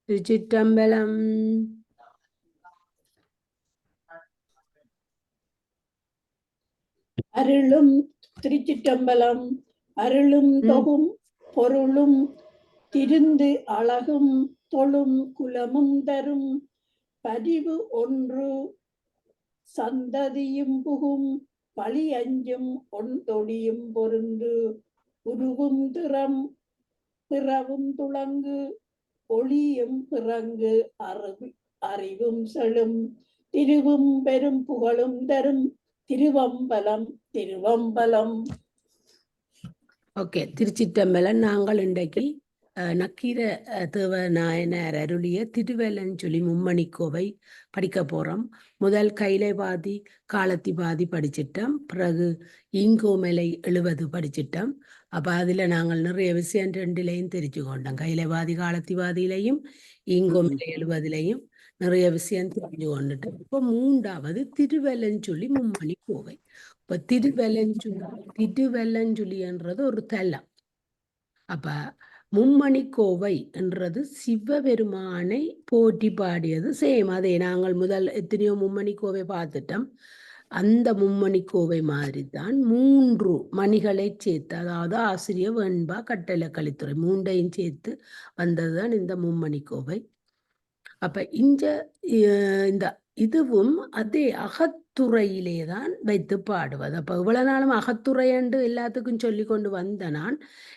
திருச்சிற்றம்பலம். அருளும் திருச்சிற்றம்பலம். அருளும் தொகும் பொருளும் திருந்து அழகும் தொழும் குலமும் தரும் பதிவு ஒன்று சந்ததியும் புகும் பழி அஞ்சும் ஒன்றொடியும் பொருந்து உருவும் திறம் பிறவும் துளங்கு ஒளியும் பிறங்கு அறிவும் செழும் திருவும் பெரும் புகழும் தரும் திருவம்பலம். திருவம்பலம். ஓகே, திருச்சிற்றம்பலம். நாங்கள் இன்றைக்கு நக்கீர தேவநாயனார் அருளிய திருவெல்லஞ்சொலி மும்மணிக்கோவை படிக்க போறோம். முதல் கைலைவாதி காலத்திபாதி படிச்சிட்டோம், பிறகு ஈங்கோமலை 70 படிச்சிட்டோம். அப்ப அதுல நாங்கள் நிறைய விஷயம் ரெண்டுலையும் தெரிஞ்சு கொண்டோம். கைலைவாதி காலத்திவாதியிலையும் ஈங்கோமலை 70லையும் நிறைய விஷயம் தெரிஞ்சு கொண்டுட்டோம். இப்போ மூன்றாவது திருவெல்லஞ்சொலி மும்மணிக்கோவை. இப்ப திருவெல்லஞ்சொலி என்றது ஒரு தலம். அப்ப மும்மணிக்கோவை என்றது சிவபெருமானை போற்றி பாடியது. சேம் அதே நாங்கள் முதல் எத்தனையோ மும்மணிக்கோவை பார்த்துட்டோம். அந்த மும்மணிக்கோவை மாதிரி தான் 3 மணிகளை சேர்த்து, அதாவது ஆசிரியர், வெண்பா, கட்டளை, கலித்துறை மூன்றையும் சேர்த்து வந்ததுதான் இந்த மும்மணிக்கோவை. அப்ப இந்த இதுவும் அதே அகத்துறையிலே தான் வைத்து பாடுவது. அப்ப இவ்வளவு நாளும் அகத்துறை என்று எல்லாத்துக்கும் சொல்லி கொண்டு வந்த நான்,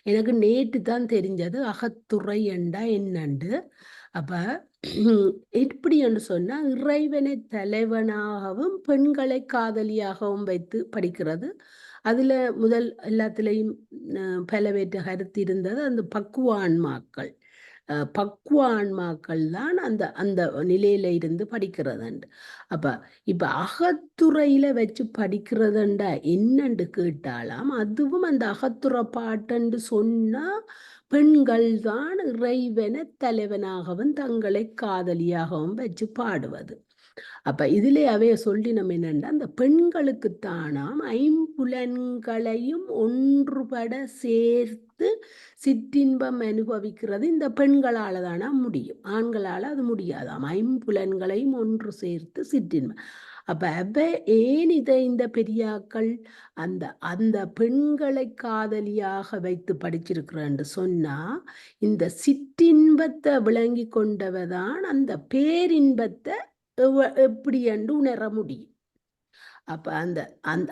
எனக்கு நேற்று தான் தெரிஞ்சது அகத்துறை என்றா என்னண்டு. அப்ப எப்படி என்று சொன்னா, இறைவனை தலைவனாகவும் பெண்களை காதலியாகவும் வைத்து படிக்கிறது. அதுல முதல் எல்லாத்திலையும் பலவேற்ற கருத்து இருந்தது. அந்த பக்குவான்மாக்கள் தான் அந்த அந்த நிலையில இருந்து படிக்கிறதுண்டு. அப்ப இப்ப அகத்துறையில வச்சு படிக்கிறதுண்டா என்னண்டு கேட்டாலாம், அதுவும் அந்த அகத்துறை பாட்டன்று சொன்னா பெண்கள் தான் இறைவனை தலைவனாகவும் தங்களை காதலியாகவும் வச்சு பாடுவது. அப்ப இதிலே அவைய சொல்லி நம்ம என்னன்னா, அந்த பெண்களுக்குத்தானாம் ஐம்புலன்களையும் ஒன்றுபட சேர்த்து சிற்றின்பம் அனுபவிக்கிறது இந்த பெண்களால தானா முடியும், ஆண்களால அது முடியாதாம். ஐம்புலன்களையும் ஒன்று சேர்த்து சிற்றின்பம். அப்ப ஏன் இதை இந்த பெரியாக்கள் அந்த அந்த பெண்களை காதலியாக வைத்து படிச்சிருக்கிறேன்னு சொன்னா, இந்த சிற்றின்பத்தை விளங்கி கொண்டவதான் அந்த பேரின்பத்தை எப்படி என்று உணர முடியும். அப்ப அந்த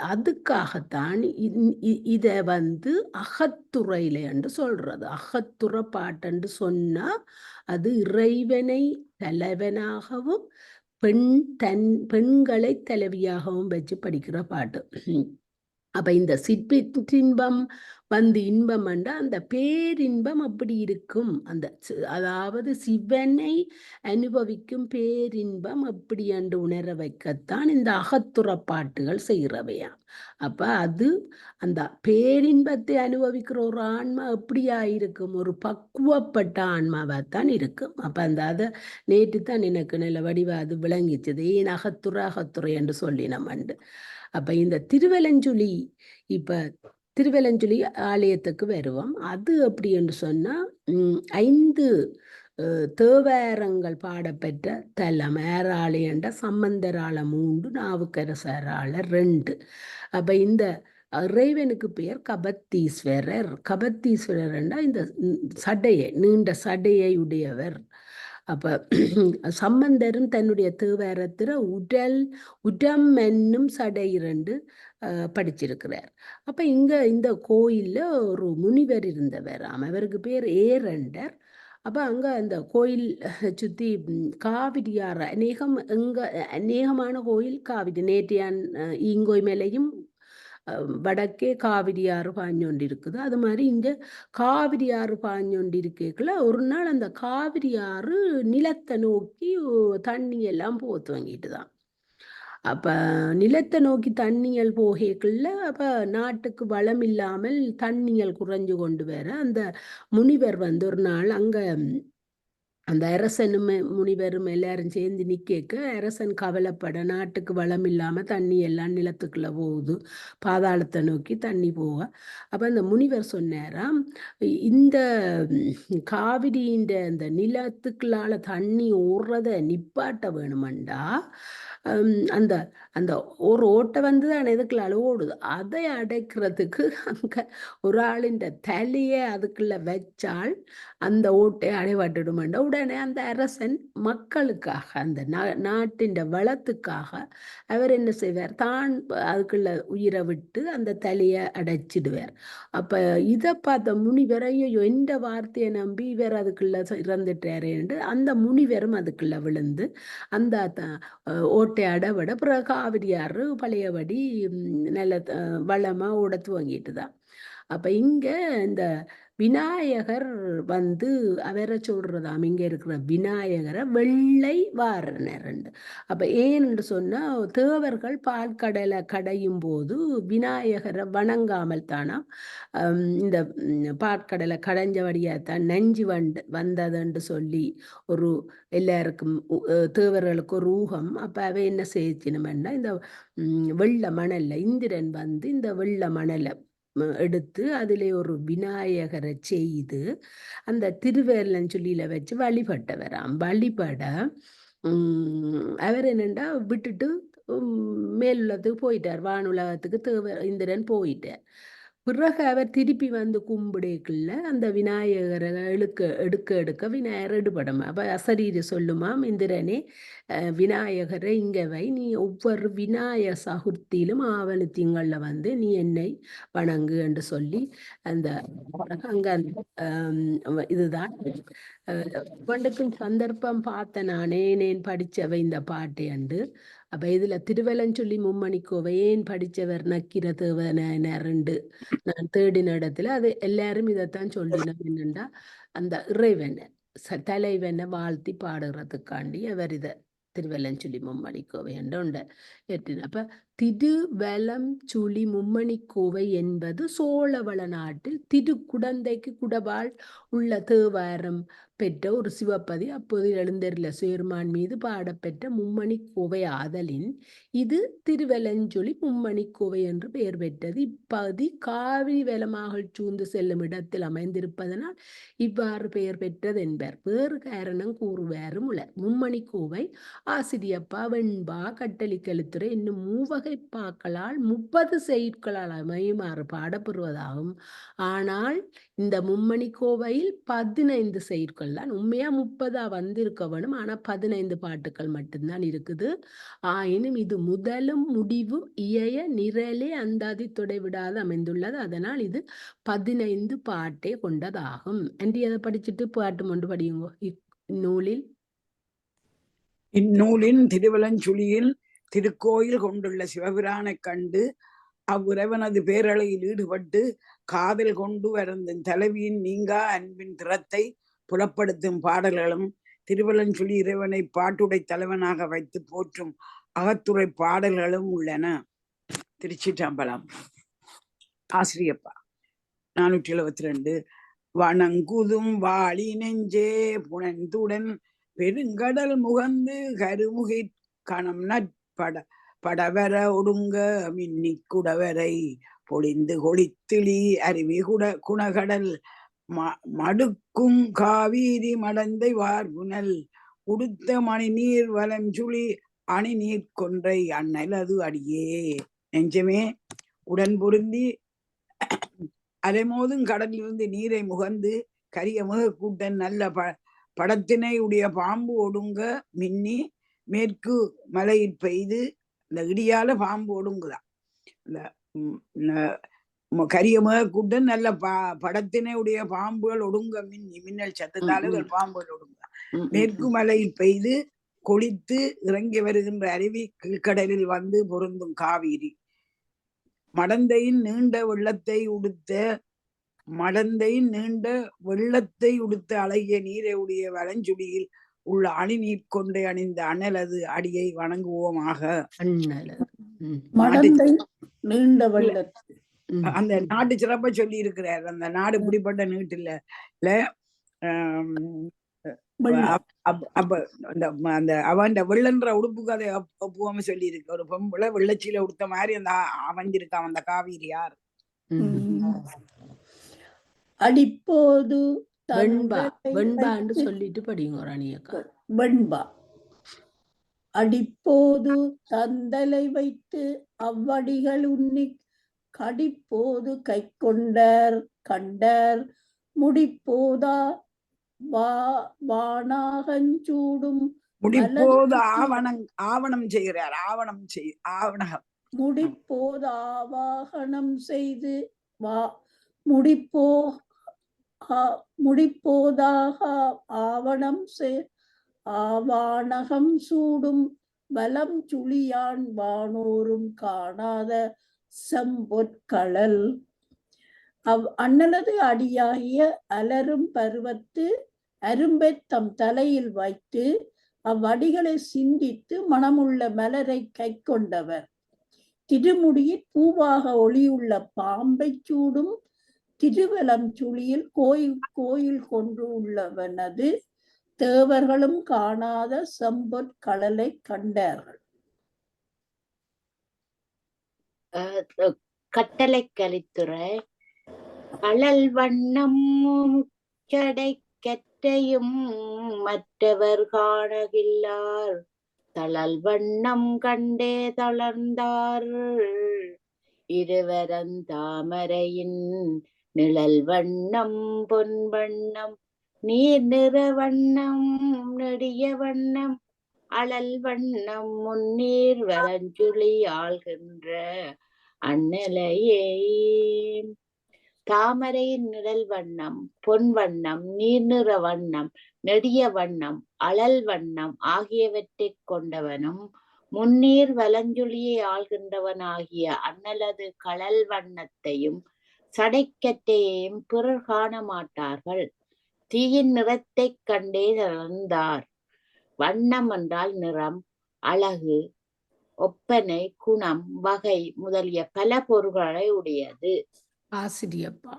அதுக்காகத்தான் இத அகத்துறையில என்று சொல்றது. அகத்துறை பாட்டு சொன்னா அது இறைவனை தலைவனாகவும் பெண்களை தலைவியாகவும் வச்சு படிக்கிற பாட்டு. அப்ப இந்த சிற்றின்பம் இன்பம் என்ற அந்த பேரின்பம் அப்படி இருக்கும். அதாவது சிவனை அனுபவிக்கும் பேரின்பம் எப்படி என்று உணர வைக்கத்தான் இந்த அகத்துற பாட்டுகள் செய்கிறவையாம். அப்ப அது அந்த பேரின்பத்தை அனுபவிக்கிற ஒரு ஆன்மா எப்படியா இருக்கும், ஒரு பக்குவப்பட்ட ஆன்மாவாத்தான் இருக்கும். அப்ப அதை நேற்று தான் எனக்கு நல்ல வடிவா அது விளங்கிச்சது, ஏன் அகத்துறை என்று சொல்லி நம்மண்டு. அப்ப இந்த திருவெல்லஞ்சொலி, இப்ப திருவெல்லஞ்சொலி ஆலயத்துக்கு வருவோம். அது எப்படி என்று சொன்னா 5 தேவாரங்கள் பாடப்பெற்ற தலம். ஏராளையண்ட சம்பந்தரால 3, நாவுக்கரசரால 2. அப்ப இந்த இறைவனுக்கு பெயர் கபத்தீஸ்வரர். கபத்தீஸ்வரர் என்றா இந்த சடையை, நீண்ட சடையை உடையவர். அப்ப சம்பந்தரும் தன்னுடைய தேவாரத்துல உடம் என்னும் சடை 2 படிச்சிருக்கிறார். அப்ப இந்த கோயில்ல ஒரு முனிவர் இருந்தவர், அவருக்கு பேர் ஏரண்டர். அப்ப அங்க அந்த கோயில் சுத்தி காவிரியார் அநேகமான கோயில் காவிரி. நேற்றையான் ஈங்கோய் மேலையும் வடக்கே காவிரி ஆறு பாஞ்சொண்டு இருக்குது. அது மாதிரி இந்த காவிரி ஆறு பாஞ்சொண்டு இருக்கல, ஒரு நாள் அந்த காவிரி ஆறு நிலத்தை நோக்கி தண்ணி எல்லாம் போக துவங்கிட்டு தான். அப்ப நிலத்தை நோக்கி தண்ணியல் போகல, அப்ப நாட்டுக்கு வளம் இல்லாமல் தண்ணியல் குறைஞ்சு கொண்டு வர அந்த முனிவர் ஒரு நாள் அங்க அந்த அரசனும் முனிவரும் எல்லாரும் சேர்ந்து நிக்க அரசன் கவலைப்பட நாட்டுக்கு வளம் இல்லாம தண்ணி எல்லாம் நிலத்துக்குள்ள போகுது, பாதாளத்தை நோக்கி தண்ணி போக. அப்ப அந்த முனிவர் சொன்னாராம், இந்த காவிரியின் அந்த நிலத்துக்குள்ளால தண்ணி ஓடுறத நிப்பாட்ட வேணுமண்டா, அந்த அந்த ஒரு ஓட்டை வந்து தான் எதுக்குள்ளால ஓடுது, அதை அடைக்கிறதுக்கு அங்க ஒரு ஆளின் தலையை அதுக்குள்ள வச்சால் அந்த ஓட்டை அடைபட்டுடுமெண்டா. உடனே அந்த அரசன் மக்களுக்காக அந்த நாட்டின் வளத்துக்காக அவர் என்ன செய்வார், தான் அதுக்குள்ள உயிரை விட்டு அந்த தலையை அடைச்சிடுவார். அப்ப இதை பார்த்த முனிவர், ஐயோ எந்த வார்த்தையை நம்பி இவர் அதுக்குள்ள இறந்துட்டாரேன்னு அந்த முனிவரும் அதுக்குள்ள விழுந்து அந்த ஓட்டை அடைவிட பிறகு காவிரியாறு பழையபடி நல்ல வளமா ஓட துவங்கிட்டு தான். அப்ப இங்க இந்த விநாயகர் வந்து அவரை சொல்றதாம், இங்க இருக்கிற விநாயகரை வெள்ளை வாரணர். அப்ப ஏன்னு சொன்னா தேவர்கள் பால் கடலை கடையும் போது விநாயகரை வணங்காமல் தானா இந்த பாற்கடலை கடைஞ்சபடியாத்தான் நஞ்சு வந்ததுன்னு சொல்லி ஒரு எல்லாருக்கும் தேவர்களுக்கு ஒரு ஊகம். அப்ப அவ என்ன செய்யணும்னா இந்த வெள்ள மணல்ல இந்திரன் வந்து இந்த வெள்ள மணலை எடுத்து அதிலே ஒரு விநாயகரை செய்து அந்த திருவேலஞ்சொல்லியில வச்சு வழிபட்டவராம். வழிபட அவர் என்னண்டா விட்டுட்டு மேலுலகத்துக்கு போயிட்டார், வானுலகத்துக்கு இந்திரன் போயிட்டார். பிறகு அவர் திருப்பி வந்து கும்பிடக்குள்ள அந்த விநாயகரை எடுக்க விநாயகர் எடுபடும். அப்ப அசரீரி சொல்லுமாம், இந்திரனே விநாயகரை இங்க வை, நீ ஒவ்வொரு விநாயக சதுர்த்தியிலும் ஆவணி திங்கள்ல வந்து நீ என்னை வணங்கு என்று சொல்லி அந்த அங்க இதுதான் பண்டுக்கும் சந்தர்ப்பம் பார்த்த நானே நேன் படிச்சவை இந்த பாட்டை அண்டு. அப்ப இதுல திருவலஞ்சொல்லி மும்மணிக்கோவை ஏன் படிச்சவர் நக்கிர தேவனண்டு நான் தேடின இடத்துல அது எல்லாரும் இதைத்தான் சொல்லினோம். என்னண்டா அந்த இறைவனை தலைவனை வாழ்த்தி பாடுறதுக்காண்டி அவர் இதை திருவலஞ்சுழி மும்மணிக்கோவை என்று உண்டு ஏற்றின. அப்ப திருவலஞ்சுழி மும்மணிக்கோவை என்பது சோழவள நாட்டில் திருக்குடந்தைக்கு குடபால் உள்ள தேவாரம் பெற்ற ஒரு சிவப்பதி. அப்போது எழுந்தருள சேர்மான் மீது பாடப்பெற்ற மும்மணி கோவை ஆதலின் இது திருவலஞ்சொலி மும்மணி கோவை என்று பெயர் பெற்றது. இப்பகுதி காவிரி வெலமாக சூழ்ந்து செல்லும் இடத்தில் அமைந்திருப்பதனால் இவ்வாறு பெயர் பெற்றது என்பர். வேறு காரணம் கூறுவாரும் உளர். மும்மணி கோவை ஆசிரியப்பா, வெண்பா, கட்டளி கழுத்துறை என்னும் மூவகை பாக்களால் 30 செய்யுட்களால் அமையுமாறு பாடப்பெறுவதாகும். ஆனால் இந்த மும்மணி கோவையில் 15 செய்யுட்கள் தான். உண்மையா 30 வந்திருக்க வேணும், ஆனா 15 பாட்டுக்கள் மட்டும்தான் இருக்குது. ஆயினும் இது முதலும் முடிவும் இயைய நிரலே அந்தாதி தொடை விடாது அமைந்துள்ளது. அதனால் இது 15 பாட்டே கொண்டதாகும். என்று அதை படிச்சுட்டு பாட்டு கொண்டு படியுங்கோ. இந்நூலில் இந்நூலின் திருவலஞ்சுழியில் திருக்கோயில் கொண்டுள்ள சிவபிரானை கண்டு அவ்வுறவனது பேரலையில் ஈடுபட்டு காதல் கொண்டு வருந்தும் தலைவியின் நீங்கா அன்பின் திறத்தை புலப்படுத்தும் பாடல்களும் திருவலஞ்சுழி இறைவனை பாட்டுடை தலைவனாக வைத்து போற்றும் அகத்துறை பாடல்களும் உள்ளன. திருச்சிற்றம்பலம். ஆசிரியப்பா 472. வணங்குதும் வாழி நெஞ்சே புனந்துடன் பெருங்கடல் முகந்து கருமுகி கணம் நற்பட படவர ஒடுங்க மின்னி குடவரை பொழிந்து கொளித்திளி அருவி குணகடல் மடுக்கும் காவிரி மடந்தை வார்புனல் உடுத்த மணி நீர் வலஞ்சுழி அணி நீர் கொன்றை அண்ணலது அடியே. நெஞ்சமே உடன் பொருந்தி அலைமோதும் கடலிலிருந்து நீரை முகந்து கரிய முக கூட்டன் நல்ல படத்தினை உடைய பாம்பு ஒடுங்க மின்னி மேற்கு மலையில் பெய்து இந்த இடியால பாம்பு ஒடுங்குதான். இந்த கரிய முக கூட்டன் நல்ல படத்தினை உடைய பாம்புகள் ஒடுங்க மின்னி மின்னல் சத்தத்தால பாம்புகள் ஒடுங்குதான். மேற்கு மலையில் பெய்து கொளித்து இறங்கி வருகின்ற அருவி கீழ்கடலில் வந்து பொருந்தும் காவிரி மடந்தையின் நீண்ட வெள்ளத்தை உடுத்த அழகிய நீரை உடைய வலஞ்சுடியில் உள்ள அணி நீர் கொண்டே அணிந்த அண்ணலது அடியை வணங்குவோமாக. நீண்ட வெள்ளத்தை அந்த நாட்டு சிறப்பை சொல்லி இருக்கிறார். அந்த நாடு இப்படிப்பட்ட நீட்டுல அப்ப அந்த அவன் வெள்ளன்ற உடுப்புக்கு அதை ஒப்புவாம சொல்லி இருக்கு. ஒரு பொம்பளை வெள்ளச்சியில உடுத்த மாதிரி அந்த அமைஞ்சிருக்கான் அந்த காவிரி யார். அடிப்போது வெண்பான்னு சொல்லிட்டு படிங்க ராணியக்கா. வெண்பா. அடிப்போது தந்தலை வைத்து அவ்வடிகள் உண்ணி கடிப்போது கை கொண்டார் கண்டார் முடிப்போதா வானாகஞ்சூடும் முடிப்போது ஆவணம் செய்கிறார். முடிப்போது ஆவாகனம் செய்து முடிப்போதாக ஆவானகம் சூடும் வலம் சுழியான் வானோரும் காணாத செம்பொற்களல் அண்ணலது அடியாகிய அலரும் பருவத்து அரும்பைத் தம் தலையில் வைத்து அவ்வடிகளை சிந்தித்து மனமுள்ள மலரை கை கொண்டவர். திருமுடியில் பூவாக ஒளியுள்ள பாம்பை சூடும் திருவலம் சுழியில் கோயில் கொன்று உள்ளவனது தேவர்களும் காணாத செம்பொற்களலை கண்டார்கள். கட்டளை கலித்துறை கழல் வண்ணம் முச்சடை கற்றையும் மற்றவர் காணகில்லார் தளல் வண்ணம் கண்டே தளர்ந்தார் இருவரந்தாமரையின் நிழல் வண்ணம் பொன் வண்ணம் நீர் நிற வண்ணம் நெடிய வண்ணம் அழல் வண்ணம் முன்னீர் வலஞ்சுழி ஆள்கின்ற அண்ணலையே. தாமரையின் நிழல் வண்ணம் பொன் வண்ணம் நீர் நிற வண்ணம் நெடிய வண்ணம் அழல் வண்ணம் ஆகியவற்றை கொண்டவனும் முன்னீர் வலஞ்சுழியை ஆள்கின்றவன் ஆகிய அண்ணலது கழல் வண்ணத்தையும் சடைக்கட்டையையும் பிறர் காண மாட்டார்கள். தீயின் நிறத்தை கண்டே தளர்ந்தார். வண்ணம் என்றால் நிறம், அழகு, ஒப்பனை, குணம், வகை முதலிய பல பொருள்களை உடையது. ஆசிரியப்பா.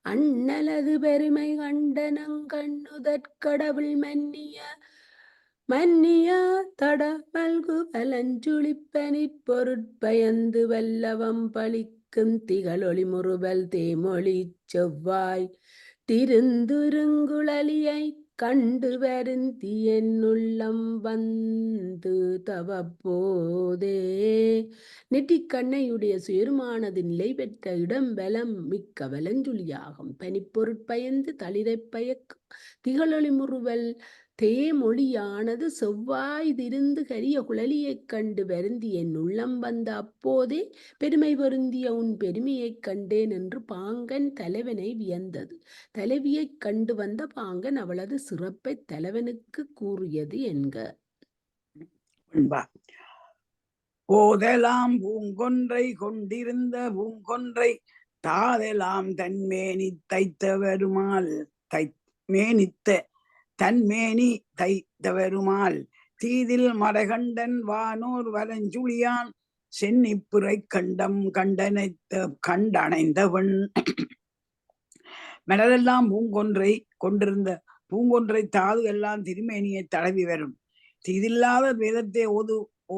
அண்ணலது பெருமை கண்டனங்கண்ணுதற்கடவுள் மன்னிய தட மல்கு பலஞ்சுளிப்பனிற் பொருட்பயந்து வல்லவம் பழிக்கும் திகழொளி முறுவல் தேமொழி செவ்வாய் திருந்துருங்குழலியை கண்டு வருந்தி என்னுள்ளம் வந்து தவப்போதே. நெற்றிக்கண்ணையுடைய சுயருமானது நிலை பெற்ற இடம் பலம் மிக்க வலஞ்சுழியாகும். பனிப்பொருட்பயந்து தளிரை பயக்கும் திகழொளி முறுவல் தேமொழியானது செவ்வாய் திருந்து கரிய குழலியைக் கண்டு வருந்தி என் உள்ளம் வந்த அப்போதே பெருமை பொருந்திய உன் பெருமையைக் கண்டேன் என்று பாங்கன் தலைவனை வியந்தது. தலைவியைக் கண்டு வந்த பாங்கன் அவளது சிறப்பை தலைவனுக்கு கூறியது என்க. போதெல்லாம் பூங்கொன்றை கொண்டிருந்த பூங்கொன்றை தாதெல்லாம் தன்மேனி தைத்தவருமால் தன்மேனி தைத்தவருமால் தீதில் மடகண்டன் வானோர் வலஞ்சுழியான் சென்னிப்புரை கண்டம் கண்டணைந்தவன். மலரெல்லாம் பூங்கொன்றை கொண்டிருந்த பூங்கொன்றை தாது எல்லாம் திருமேனியை தடவி வரும். தீதில்லாத வேதத்தை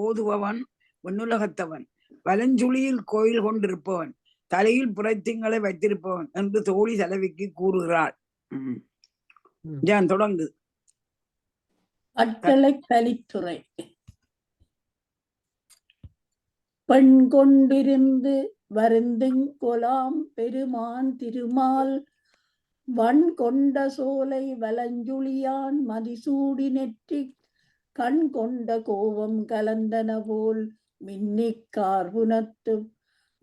ஓதுபவன் விண்ணுலகத்தவன், வலஞ்சுழியில் கோயில் கொண்டிருப்பவன், தலையில் புரைத்திங்களை வைத்திருப்பவன் என்று தோழி தலைவிக்கு கூறுகிறாள். தொடங்கு. கட்டளை கலித்துறை. பெண் கொண்டிருந்து வருந்துங்கொலாம் பெருமான் திருமால் வன் கொண்ட சோலை வலஞ்சுழியான் மதிசூடி நெற்றி கண் கொண்ட கோபம் கலந்தன போல் மின்னிக் கார்புனத்து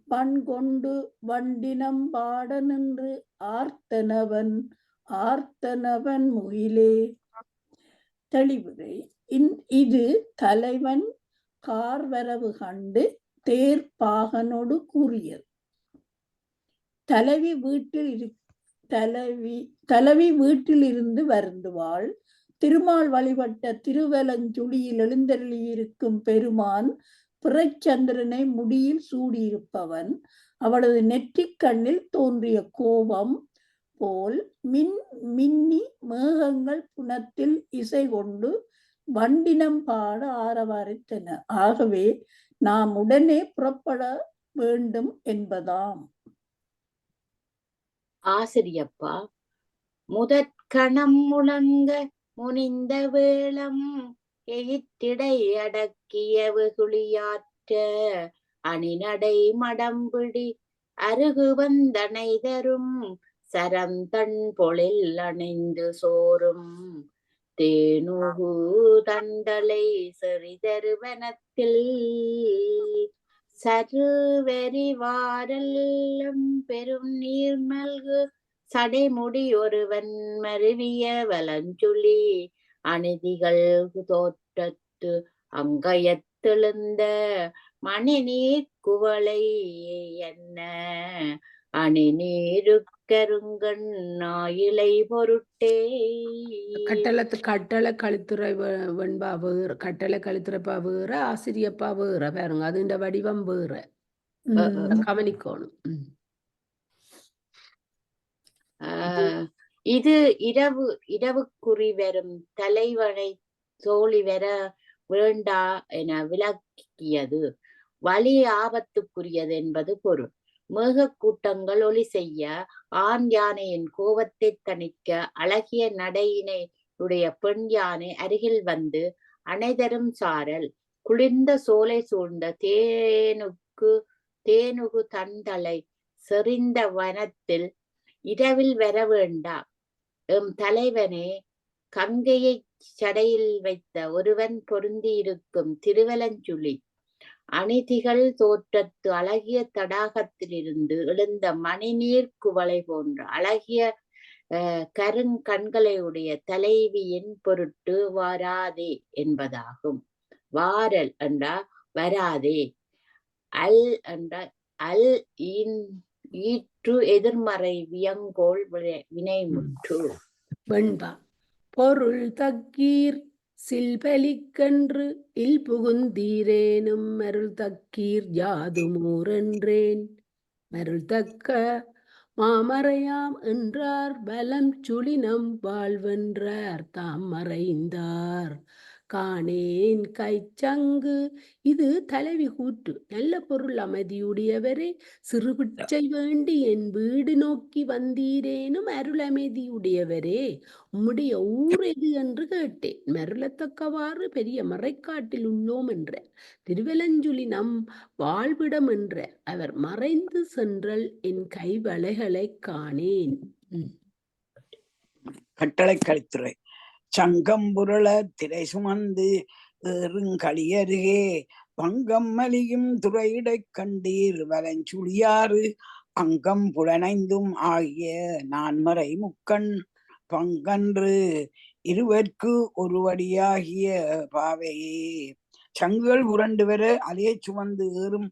பண் கொண்டு வண்டினம் பாட நின்று ஆர்த்தனவன் முகிலே. தெளிவுரை. இது தலைவன் கார்வரவு கண்டு தேர்ப்பாகனோடு கூறியது. தலைவி வீட்டில் இருந்து வருந்துவாள். திருமால் வழிபட்ட திருவலஞ்சுழியில் எழுந்தருளியிருக்கும் பெருமான் பிறைச்சந்திரனை முடியில் சூடியிருப்பவன். அவளது நெற்றிக் கண்ணில் தோன்றிய கோபம் போல் மின்னி மேகங்கள் புனத்தில் இசை கொண்டு வண்டினம் பாட ஆரவாரித்தன. ஆகவே நாம் உடனே புறப்பட வேண்டும் என்பதாம். ஆசிரியப்பா, முதற்கணம் முழங்க முனிந்த வேளம் எயிற்றிடை அடக்கிய வெகுளியாற்ற அணிநடை மடம்பிடி அருகு வந்தனை தரும் சரந்தன் பொழில் அணைந்து சோறும் தேனுகு தண்டலை செறிதருவனத்தில் சருவெறி வாரல்லம் பெரும் நீர் மல்கு சடைமுடி ஒருவன் மருவிய வலஞ்சுழி அநீதிகள் தோற்றத்து அங்கயத்தெழுந்த மணி நீர் குவளை என்ன அணி நீரு கருங்கண் ஆயிலை பொருட்டே. கட்டளை கழுத்துறை வெண்பா வேறு, கட்டளை கழுத்துறைப்பா வேறு, ஆசிரியப்பா வேறு பாருங்க, அதுண்ட வடிவம் வேறு கவனிக்கணும். இது இரவுக்குறி வரும் தலைவனை தோழி வர வேண்டா என விளக்கியது. வலி ஆபத்துக்குரியது என்பது பொருள். மேகக்கூட்டங்கள் ஒளி செய்ய ஆண் யானையின் கோபத்தை தணிக்க அழகிய நடையினை உடைய பெண் யானை அருகில் வந்து அணைதரும் சாரல் குளிர்ந்த சோலை சூழ்ந்த தேனுகு தண்டலை செறிந்த வனத்தில் இரவில் வர வேண்டா. எம் தலைவனே, கங்கையை சடையில் வைத்த ஒருவன் பொருந்தியிருக்கும் திருவலஞ்சுழி அநீதிகள் தோற்றத்து அழகிய தடாகத்திலிருந்து எழுந்த மணிநீர் குவளை போன்ற அழகிய கருங்கண்களையுடைய தலைவியின் பொருட்டு வாராதே என்பதாகும். வாரல் என்றா வராதே, அல் என்ற அல் ஈற்று எதிர்மறை வியங்கோள் வினைமுற்று. வெண்பா பொருள் தக்கீர் சில்பலிக்கன்று இல் புகுந்தீரேனும் மருள் தக்கீர் யாதுமூரென்றேன் மருள் தக்க மாமறையாம் என்றார் பலம் சுழினம் வாழ்வென்றார் தாம் மறைந்தார் காணேன் கைச்சங்கு. இது தலைவி கூற்று. நல்ல பொருள் அமைதியுடையவரே, சிறுபிச்சை வேண்டி என் வீடு நோக்கி வந்தீரேனும் அருள் அமைதியுடையவரே, உம்முடைய ஊர் எது என்று கேட்டேன். மருளத்தக்கவாறு பெரிய மறைக்காட்டில் உள்ளோம் என்றார். திருவலஞ்சுழி நம் வாழ்விடம் என்றார். அவர் மறைந்து சென்றல் என் கைவளைகளை காணேன். கட்டளை கழித்துறை. சங்கம்புரள திரை சுமந்து ஏறுங்களியருகே பங்கம் மலியும் துறையிடை கண்டீர் வலஞ்சுழியாறு அங்கம் புலனைந்தும் ஆகிய நான்மறை முக்கண் பங்கன்று இருவர்க்கு ஒருவடியாகிய பாவையே. சங்குகள் புரண்டு வர அலையை சுமந்து ஏறும்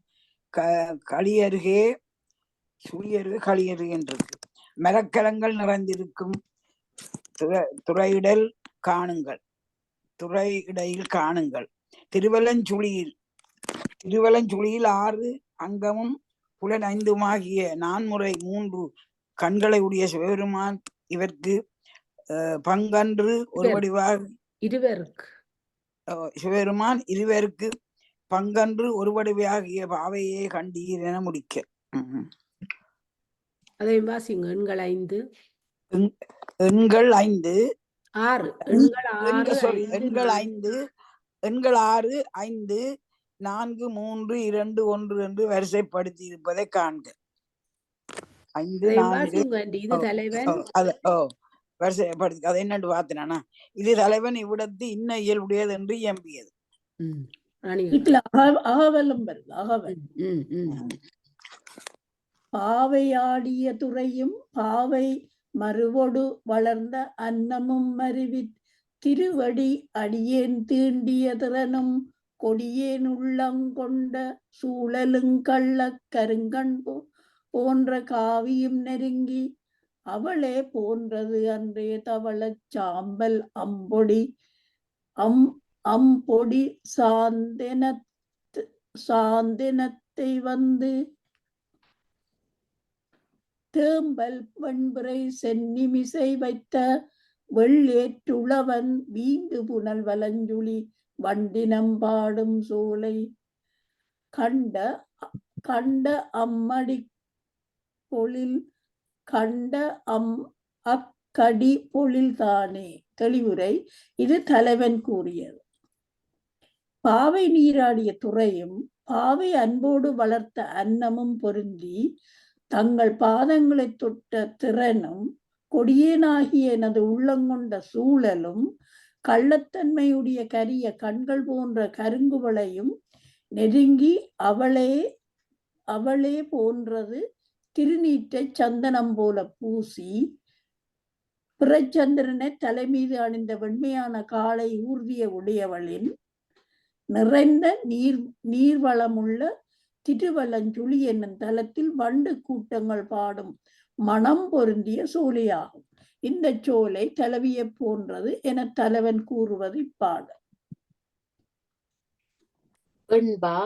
களியருகே களியருகே என்றிருக்கு. மரக்கலங்கள் நிறைந்திருக்கும் துறையிடல் காணுங்கள், துறையிடையில் காணுங்கள். திருவலஞ்சுழியில் 6 அங்கமும் புலனைந்துமாகிய 4 3 கண்களை உடைய சிவபெருமான் இவருக்கு பங்கன்று ஒரு வடிவாக சிவபெருமான் இருவருக்கு பங்கன்று ஒரு வடிவாகிய பாவையே கண்டீர் என முடிக்க. அதை வாசிங்க. எண்கள் 5 எண்கள் 5 6 எண்கள் 6 5 4 3 2 1 என்று வரிசைப்படுத்தி இருப்பதை காண்க. 5 4 இது தலைவன் வரிசைப்படுத்தி அதை என்னண்டு பார்த்தனா, இது தலைவன் இவ்விடத்து இன்ன இயல்புடையது என்று இயம்பியது. பாவையாடிய துறையும் பாவை மறுவொடு வளர்ந்த அன்னமும் மருவி திருவடி அடியேன் தீண்டிய திறனும் கொடியேன் உள்ளங்கொண்ட சூழலுங் கள்ள கருங்கண் போன்ற காவியும் நெருங்கி அவளே போன்றது அன்றே தவளச் சாம்பல் அம்பொடி சாந்தனத்தை வந்து தேம்பல் வெண்பிறை சென்னிமிசை வைத்த வெள்ளேற்றுளவன் வீண்டு புனல் வலஞ்சுழி வண்டினம் பாடும் சோலை கண்ட கண்ட அம்மடி பொழில் கண்ட அக்கடி பொழில் தானே. தெளிவுரை. இது தலைவன் கூறியது. பாவை நீராடிய துறையும் பாவை அன்போடு வளர்த்த அன்னமும் பொருந்தி தங்கள் பாதங்களை தொட்ட திறனும் கொடியேனாகிய எனது உள்ளங்கொண்ட சூழலும் கள்ளத்தன்மையுடைய கரிய கண்கள் போன்ற கருங்குவளையும் நெருங்கி அவளே போன்றது திருநீற்றை சந்தனம் போல பூசி பிறச்சந்திரனை தலைமீது அணிந்த வெண்மையான காலை ஊர்திய உடையவளின் நிறைந்த நீர்வளமுள்ள திருவலஞ்சுழி என்னும் தலத்தில் வண்டு கூட்டங்கள் பாடும் மனம் பொருந்திய சோலையாகும். இந்த சோலை தலைவியை போன்றது என தலைவன் கூறுவது இப்பாடல். வெண்பா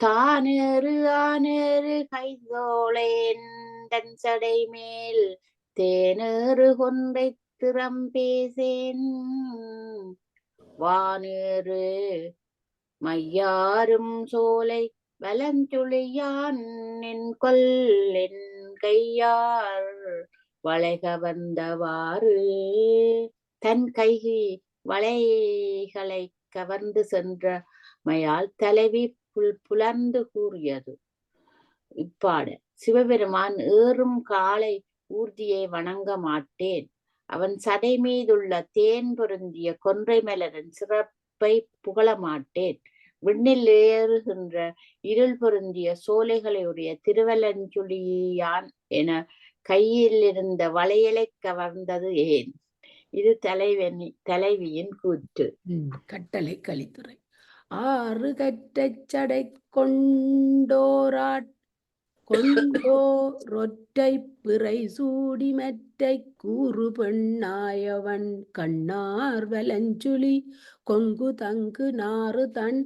தானேறு ஆனேறு கைதோளேன் தன் சடை மேல் தேனேறு கொன்றை திறம் பேசேன் வானேறு மையாரும் சோலை வலஞ்சுழியான் என் கொல் என் கையார் வளைக வந்தவாறு தன் கை வளைகளை கவர்ந்து சென்ற மையால் தலைவி புலர்ந்து கூறியது இப்பாட. சிவபெருமான் ஏறும் காளை ஊர்தியை வணங்க மாட்டேன். அவன் சடை மீதுள்ள தேன் பொருந்திய கொன்றை மலரின் சிறப்பை புகழ மாட்டேன். விண்ணில் ஏறுகின்ற இருள் பொருந்திய சோலைகளையுடைய திருவலஞ்சுழியான் என கையில் இருந்த வளையலை கவர்ந்தது ஏன்? இது தலைவியின் கூற்று. கட்டளை கலித்துறை. ஆறு கற்றச் சடை கொண்டோரொற்றை பிறை சூடி மற்றை கூறு பெண்ணாயவன் கண்ணார் வலஞ்சுழி கொங்கு தங்கு நாறு தன்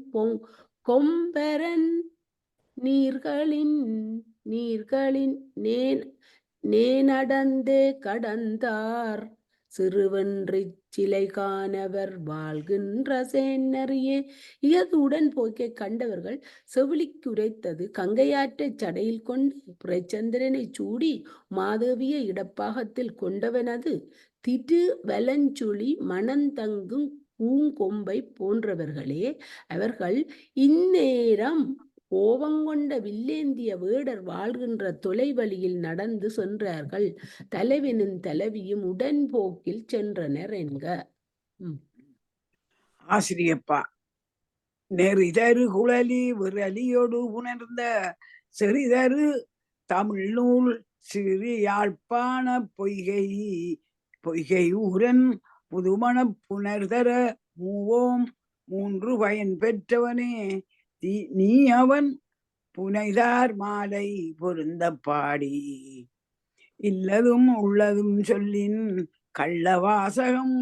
கொம்பரன் நீர்களின் நேனடந்தே கடந்தார் சிறுவன்றிச் சிலை காணவர் வாழ்கின்ற சேனறியே. இயதுடன் போக்கை கண்டவர்கள் செவிலிக்குரைத்தது கங்கையாற்றைச் சடையில் கொண்டு பிறைச்சந்திரனை சூடி மாதேவிய இடப்பாகத்தில் கொண்டவனது திரு வலஞ்சுழி மணந்தங்கும் பூங்கொம்பை போன்றவர்களே. அவர்கள் இந்நேரம் கோபங்கொண்ட வில்லேந்திய வேடர் வாழ்கின்ற தொலைவழியில் நடந்து சென்றார்கள். தலைவனும் தலைவியும் உடன்போக்கில் சென்றனர் என்க. ஆசிரியப்பா நெறிதரு குழலி விரலியோடு உணர்ந்த செறிதரு தமிழ் நூல் சிறு யாழ்ப்பாண பொய்கை ஊரன் புதுமண புனர்தர மூவோம் மூன்று பயன் பெற்றவனே நீ அவன் புனைதார் மாலை பொருந்த பாடி இல்லதும் உள்ளதும் சொல்லின் கள்ளவாசகம்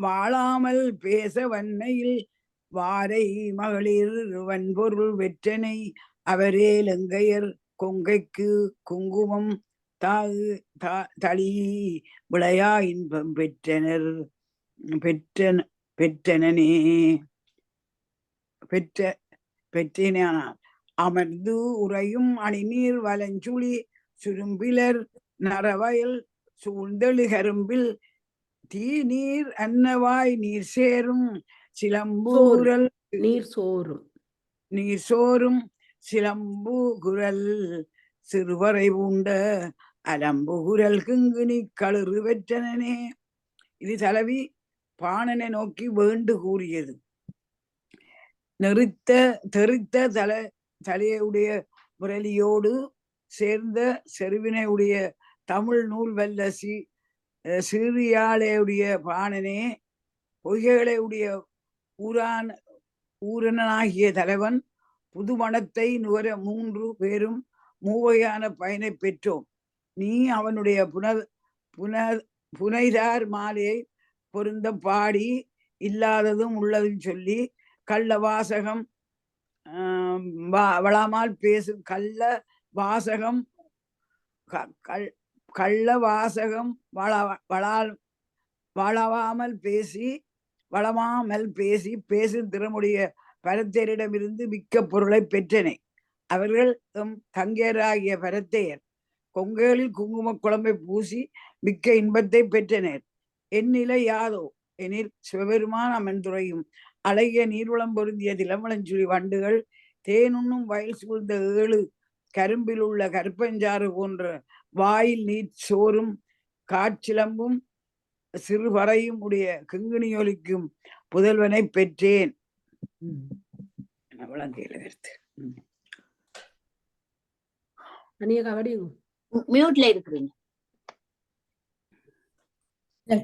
வாழாமல் பேச வன்மையில் வாரை மகளிர் வன்பொருள் வெற்றனை அவரே லங்கையர் கொங்கைக்கு குங்குமம் தளி விளையா இன்பம் பெற்றனார் அமர்ந்து உறையும் அணிநீர் வலஞ்சுழி சுரும்பிலர் நரவயல் சூழ்ந்தெழு கரும்பில் தீ நீர் அன்னவாய் நீர் சேரும் சிலம்பூரல் நீர் சோறும் சிலம்பு குரல் சிறுவரை பூண்ட அலம்பு குரல் கிங்குனி களுறு வெற்றனே. இது தலைவி பாணனை நோக்கி வேண்டு கூறியது. தெரித்த தலையுடைய முரளியோடு சேர்ந்த செருவினையுடைய தமிழ் நூல் வல்ல சீரியாளையுடைய பாணனே, பொய்கைகளையுடைய ஊரனாகிய தலைவன் புதுமணத்தை நுகர மூன்று பேரும் மூவையான பயனை பெற்றோம். நீ அவனுடைய புனைதார் மாலையை பொருந்த பாடி இல்லாததும் உள்ளதும் சொல்லி கள்ளவாசகம் வளமால் பேசும் கள்ள வாசகம் வளவாமல் பேசி வளமாமல் பேசி பேசும் திறமுடைய பரத்தையரிடமிருந்து மிக்க பொருளை பெற்றனை. அவர்கள் தங்கையராகிய பரத்தையர் கொங்கைகளில் குங்கும குழம்பை பூசி மிக்க இன்பத்தை பெற்றனர். எந்நிலை யாதோ எனில் சிவபெருமான் அமர்ந்துரையும் அழகிய நீர்வளம் பொருந்திய திலமலஞ்சுழி வண்டுகள் தேனுண்ணும் வயல் சூழ்ந்த 7 கரும்பில் உள்ள கருப்பஞ்சாறு போன்ற வாயில் நீர் சோறும் காட்சிலம்பும் சிறுபறையும் உடைய கிங்கிணியொலிக்கும் புதல்வனை பெற்றேன். மியூட்ல இருக்கிறீங்க.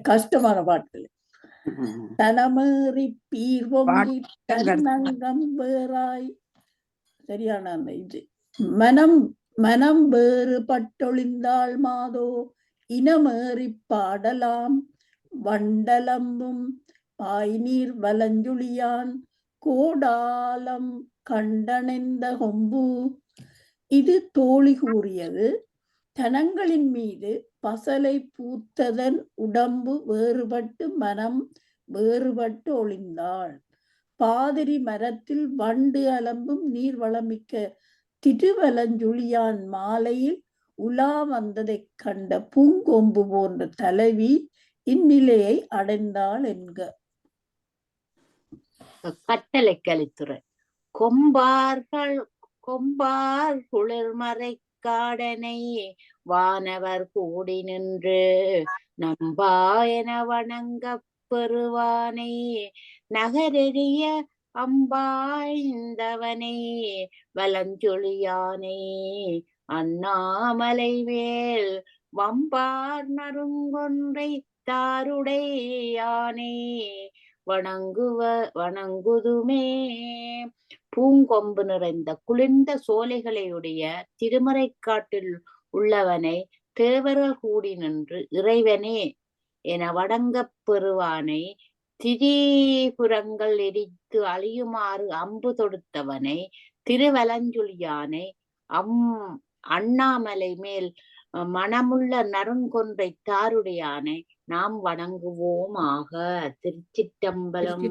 கஷ்டமான பாட்டுகள். தனமேறி பீர்வொங்கி தன்னங்கம் வேறாய். சரியான அந்த இது மனம் வேறுபட்டொழிந்தாள் மாதோ இனமேறி பாடலாம் வண்டலம்பும் பாய்நீர் வலஞ்சுழியான் கோடாலம் கண்டனெந்த கொம்பு. இது தோழி கூறியது. தனங்களின் மீது பசலை பூத்ததன் உடம்பு வேறுபட்டு மனம் வேறுபட்டு ஒளிந்தாள். பாதிரி மரத்தில் வண்டு அலம்பும் நீர் வளமிக்க திருவலஞ்சுழியான் மாலையில் உலா வந்ததைக் கண்ட பூங்கொம்பு போன்ற தலைவி இந்நிலையை அடைந்தாள் என்க. கட்டளை கலித்துறை. கொம்பார் குளிர்மறை காடனை வானவர் கூடி நின்று நம்பாயன வணங்க பெறுவானை நகரெறிய அம்பாய்ந்தவனை வலஞ்சொழியானை அண்ணாமலை மேல் வம்பார் நறுங்கொன்றை தாருடையானே வணங்குதுமே. பூங்கொம்பு நிறைந்த குளிர்ந்த சோலைகளையுடைய திருமறைக்காட்டில் உள்ளவனை தேவர்கள் கூடி நின்று இறைவனே என வணங்கப் பெறுவானை திரிபுரங்கள் எரித்து அழியுமாறு அம்பு தொடுத்தவனை திருவலஞ்சுழியானை அண்ணாமலை மேல் மனமுள்ள நறுங்கொன்றை தாருடையானை நாம் வணங்குவோமாக. திருச்சிற்றம்பலம்.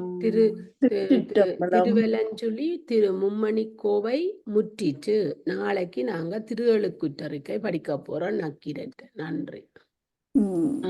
திருவலஞ்சுழி திரு மும்மணி கோவை முற்றிற்று. நாளைக்கு நாங்க திருவள்ளுக்குற்றறிக்கை படிக்க போறோம். நக்கீரன். நன்றி.